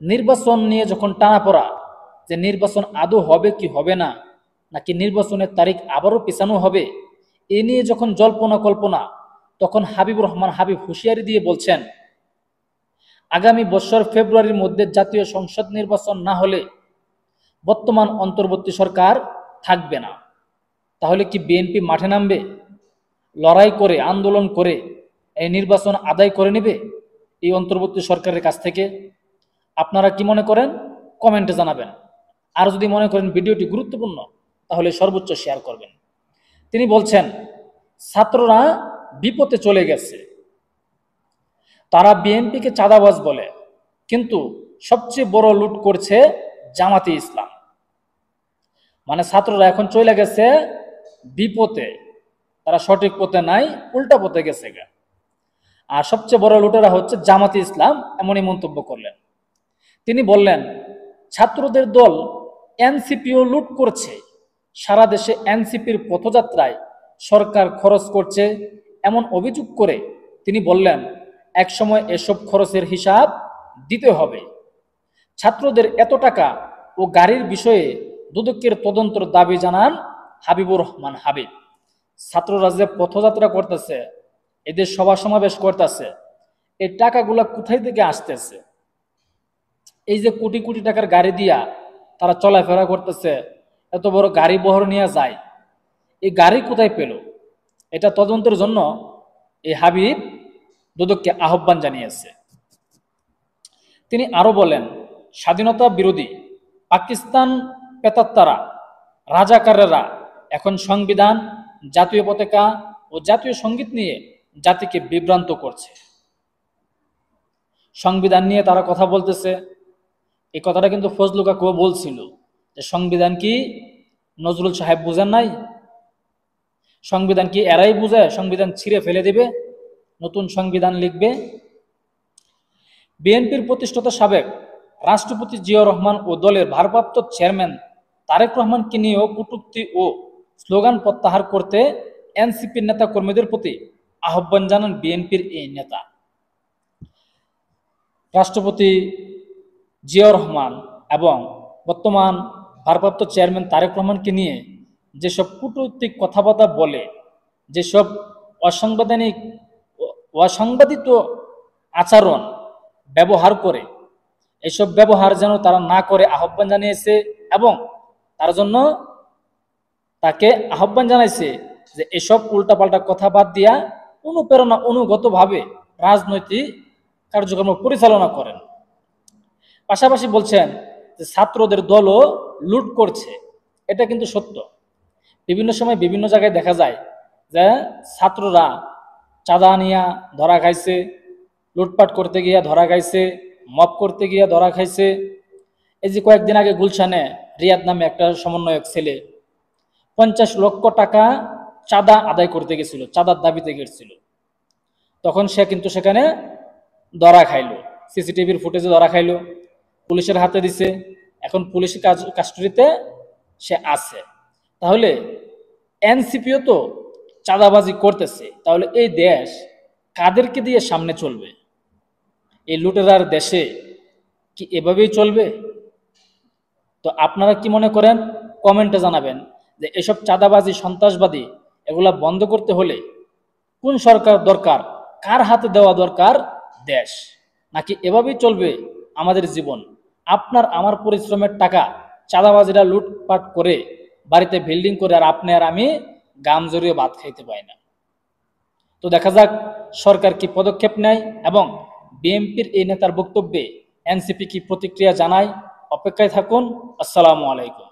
নির্বাচন নিয়ে যখন টানাপড়া, যে নির্বাচন আদৌ হবে কি হবে না, নাকি নির্বাচনের তারিখ আবারও পেছানো হবে, এ নিয়ে যখন জল্পনা কল্পনা, তখন হাবিবুর রহমান হাবিব হুঁশিয়ারি দিয়ে বলছেন, আগামী বছর ফেব্রুয়ারির মধ্যে জাতীয় সংসদ নির্বাচন না হলে বর্তমান অন্তর্বর্তী সরকার থাকবে না। তাহলে কি বিএনপি মাঠে নামবে, লড়াই করে আন্দোলন করে এই নির্বাচন আদায় করে নেবে এই অন্তর্বর্তী সরকারের কাছ থেকে? আপনারা কি মনে করেন কমেন্টে জানাবেন। আর যদি মনে করেন ভিডিওটি গুরুত্বপূর্ণ, তাহলে সর্বোচ্চ শেয়ার করবেন। তিনি বলছেন, ছাত্ররা বিপথে চলে গেছে, তারা বিএনপিকে চাঁদাবাজ বলে, কিন্তু সবচেয়ে বড় লুট করছে জামাতে ইসলাম। মানে ছাত্ররা এখন চলে গেছে বিপথে, তারা সঠিক পথে নাই, উল্টা পথে গেছে। আর সবচেয়ে বড় লুটেরা হচ্ছে জামাতে ইসলাম, এমনই মন্তব্য করলেন। তিনি বললেন, ছাত্রদের দল এনসিপিও লুট করছে, সারা দেশে এনসিপির পথযাত্রায় সরকার খরচ করছে এমন অভিযোগ করে তিনি বললেন, একসময় এসব খরচের হিসাব দিতে হবে। ছাত্রদের এত টাকা ও গাড়ির বিষয়ে দুদকের তদন্তের দাবি জানান হাবিবুর রহমান হাবিব। ছাত্ররা যে পথযাত্রা করতেছে, এদের সভা সমাবেশ করতেছে, এই টাকাগুলা কোথায় থেকে আসতেছে? এই যে কোটি কোটি টাকার গাড়ি দিয়া তারা চলাফেরা করতেছে, এত বড় গাড়ি বহর নিয়ে যায়, এই গাড়ি কোথায় পেল? এটা তদন্তের জন্য এই হাবিব দুদককে আহ্বান জানিয়েছে। তিনি আরো বলেন, স্বাধীনতা বিরোধী পাকিস্তান পেতাত্তারা, রাজাকারেরা এখন সংবিধান, জাতীয় পতাকা ও জাতীয় সঙ্গীত নিয়ে জাতিকে বিভ্রান্ত করছে। সংবিধান নিয়ে তারা কথা বলতেছে, এই কথাটা কিন্তু ফজলু কাকুও বলছিল যে সংবিধান কি নজরুল সাহেব বুঝেন নাই? সংবিধান কি এরাই বুঝে সংবিধান ছিঁড়ে ফেলে দিবে, নতুন সংবিধান লিখবে? বিএনপির প্রতিষ্ঠাতা সাবেক রাষ্ট্রপতি জিয়াউর রহমান ও দলের ভারপ্রাপ্ত চেয়ারম্যান তারেক রহমানকে নিয়েও কটূক্তি ও স্লোগান প্রত্যাহার করতে এনসিপির নেতা কর্মীদের প্রতি আহ্বান জানান বিএনপির এই নেতা। রাষ্ট্রপতি জিয়াউর রহমান এবং বর্তমান ভারপ্রাপ্ত চেয়ারম্যান তারেক রহমানকে নিয়ে যেসব কূটনৈতিক কথাবার্তা বলে, যেসব অসাংবাদিত আচরণ ব্যবহার করে, এসব ব্যবহার যেন তারা না করে আহ্বান জানিয়েছে, এবং তার জন্য তাকে আহ্বান জানাইছে যে এসব উল্টাপাল্টা কথা বাদ দিয়া অনুপ্রেরণা অনুগতভাবে রাজনৈতিক কার্যক্রম পরিচালনা করেন। পাশাপাশি বলছেন যে ছাত্রদের দলও লুট করছে, এটা কিন্তু সত্য। বিভিন্ন সময় বিভিন্ন জায়গায় দেখা যায় যে ছাত্ররা চাঁদা নিয়ে ধরা খাইছে, লুটপাট করতে গিয়ে ধরা খাইছে, মব করতে গিয়ে ধরা খাইছে। এই যে কয়েকদিন আগে গুলশানে রিয়াদ নামে একটা সমন্বয়ক ছেলে 50 লক্ষ টাকা চাঁদা আদায় করতে গেছিল, চাঁদার দাবিতে গেছিল, তখন সে কিন্তু সেখানে ধরা খাইলো, সিসিটিভির ফুটেজে ধরা খাইলো, পুলিশের হাতে দিছে, এখন পুলিশের কাস্টডিতে সে আছে। তাহলে এনসিপিও তো চাঁদাবাজি করতেছে, তাহলে এই দেশ কাদেরকে দিয়ে সামনে চলবে? এই লুটেরার দেশে কি এভাবেই চলবে? তো আপনারা কি মনে করেন কমেন্টে জানাবেন যে এসব চাঁদাবাজি, সন্ত্রাসবাদী, এগুলা বন্ধ করতে হলে কোন সরকার দরকার, কার হাতে দেওয়া দরকার দেশ? নাকি এভাবেই চলবে আমাদের জীবন? আপনার আমার পরিশ্রমের টাকা চাঁদাবাজিরা লুটপাট করে বাড়িতে বিল্ডিং করে, আর আপনি আর আমি গাম জড়িয়ে ভাত খাইতে পাই না। তো দেখা যাক সরকার কি পদক্ষেপ নেয় এবং বিএনপির এই নেতার বক্তব্যে এনসিপি কি প্রতিক্রিয়া জানায়। অপেক্ষায় থাকুন। আসসালামু আলাইকুম।